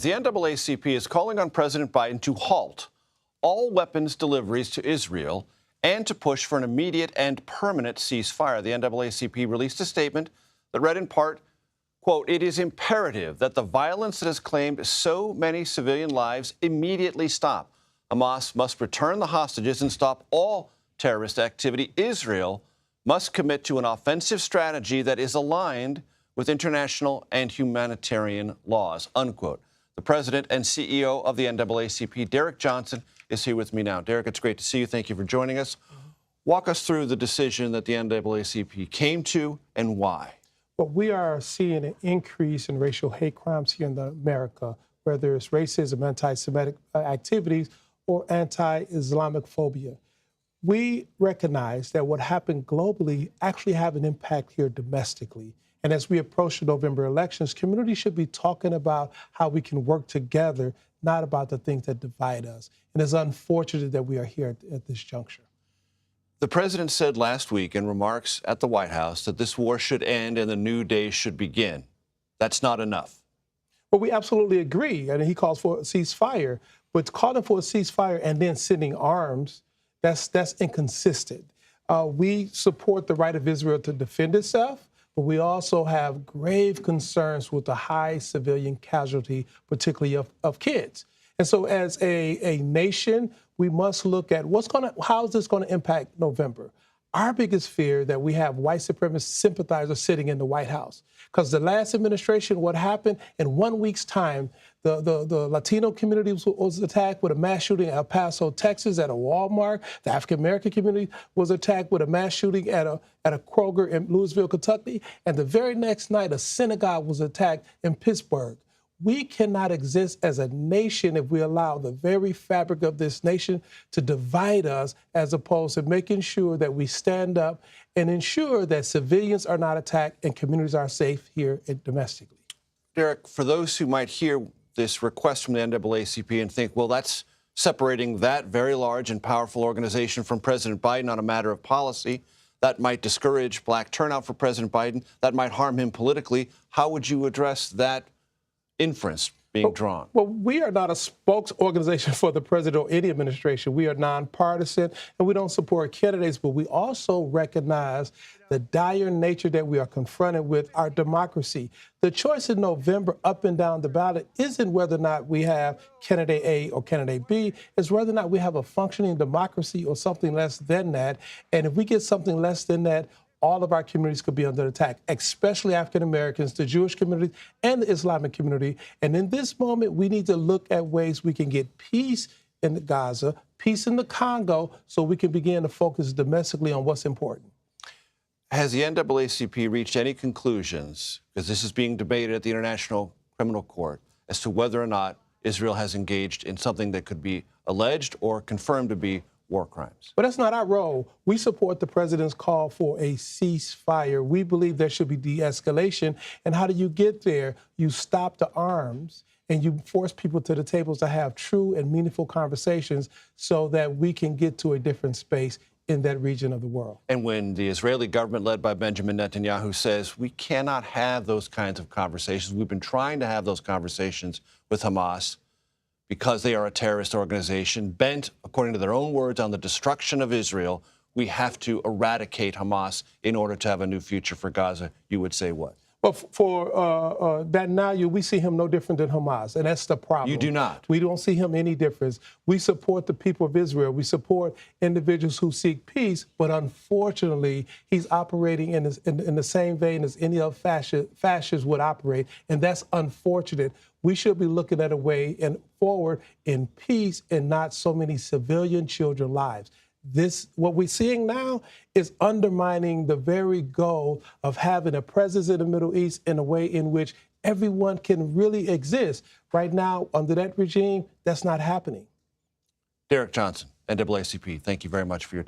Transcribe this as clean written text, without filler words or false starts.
The NAACP is calling on President Biden to halt all weapons deliveries to Israel and to push for an immediate and permanent ceasefire. The NAACP released a statement that read in part, quote, "It is imperative that the violence that has claimed so many civilian lives immediately stop. Hamas must return the hostages and stop all terrorist activity. Israel must commit to an offensive strategy that is aligned with international and humanitarian laws," unquote. The president and CEO of the NAACP, Derrick Johnson, is here with me now. Derrick, it's great to see you. Thank you for joining us. Walk us through the decision that the NAACP came to and why. Well, we are seeing an increase in racial hate crimes here in America, whether it's racism, anti-Semitic activities, or anti-Islamic phobia. We recognize that what happened globally actually have an impact here domestically. And as we approach the November elections, communities should be talking about how we can work together, not about the things that divide us. And it's unfortunate that we are here at this juncture. The president said last week in remarks at the White House that this war should end and the new day should begin. That's not enough. Well, we absolutely agree. And he calls for a ceasefire. But calling for a ceasefire and then sending arms, that's inconsistent. We support the right of Israel to defend itself, but we also have grave concerns with the high civilian casualty, particularly of kids. And so as a nation, we must look at how is this going to impact November? Our biggest fear that we have white supremacist sympathizers sitting in the White House. Because the last administration, what happened in 1 week's time, the Latino community was attacked with a mass shooting in El Paso, Texas at a Walmart. The African-American community was attacked with a mass shooting at a Kroger in Louisville, Kentucky. And the very next night, a synagogue was attacked in Pittsburgh. We cannot exist as a nation if we allow the very fabric of this nation to divide us, as opposed to making sure that we stand up and ensure that civilians are not attacked and communities are safe here domestically. Derrick, for those who might hear this request from the NAACP and think, well, that's separating that very large and powerful organization from President Biden on a matter of policy, that might discourage black turnout for President Biden, that might harm him politically. How would you address that inference being drawn? Well, we are not a spokes organization for the president or any administration. We are nonpartisan and we don't support candidates, but we also recognize the dire nature that we are confronted with our democracy. The choice in November up and down the ballot isn't whether or not we have candidate A or candidate B, it's whether or not we have a functioning democracy or something less than that. And if we get something less than that, all of our communities could be under attack, especially African Americans, the Jewish community, and the Islamic community. And in this moment, we need to look at ways we can get peace in Gaza, peace in the Congo, so we can begin to focus domestically on what's important. Has the NAACP reached any conclusions, because this is being debated at the International Criminal Court, as to whether or not Israel has engaged in something that could be alleged or confirmed to be war crimes? But that's not our role. We support the president's call for a ceasefire. We believe there should be de-escalation. And how do you get there? You stop the arms and you force people to the tables to have true and meaningful conversations so that we can get to a different space in that region of the world. And when the Israeli government led by Benjamin Netanyahu says we cannot have those kinds of conversations, we've been trying to have those conversations with Hamas, because they are a terrorist organization bent, according to their own words, on the destruction of Israel, we have to eradicate Hamas in order to have a new future for Gaza. You would say what? Well, for Netanyahu, we see him no different than Hamas, and that's the problem. You do not? We don't see him any difference. We support the people of Israel. We support individuals who seek peace, but unfortunately, he's operating in the same vein as any other fascists would operate, and that's unfortunate. We should be looking at a way forward in peace and not so many civilian children's lives. What we're seeing now is undermining the very goal of having a presence in the Middle East in a way in which everyone can really exist. Right now, under that regime, that's not happening. Derrick Johnson, NAACP, thank you very much for your time.